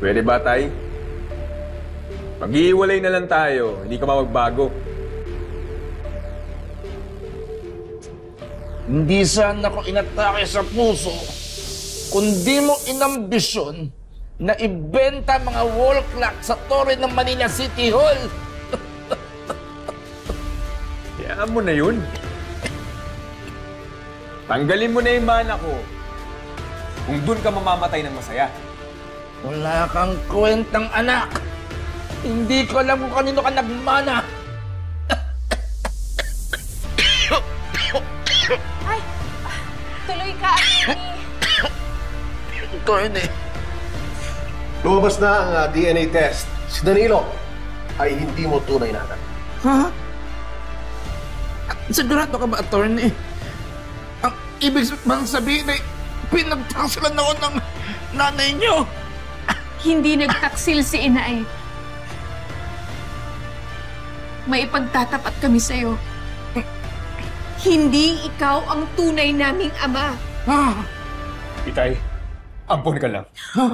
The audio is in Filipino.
Pwede ba, Tay? Mag-iiwalay na lang tayo. Hindi ka magbago. Hindi sana ako inatake sa puso, kundi mo inambisyon na ibenta mga wall clock sa Torre ng Manila City Hall. Kaya mo na yun. Tanggalin mo na yung mana ko. Kung dun ka mamamatay ng masaya. Wala kang kwentang anak. Hindi ko alam kung kanino ka nagmana. Ay! Tuloy ka, Atty. Atty. Lumabas na ang DNA test. Si Danilo ay hindi mo tunay na anak. Ha? Sigurado ka ba, Atty? Ang ibig bang sabihin ay pinagtaksilan ako ng nanay niyo? Hindi nagtaksil si Inay. May ipagtatapat kami sa'yo. Hindi ikaw ang tunay naming ama. Ha? Itay, ampun ka lang. Ha?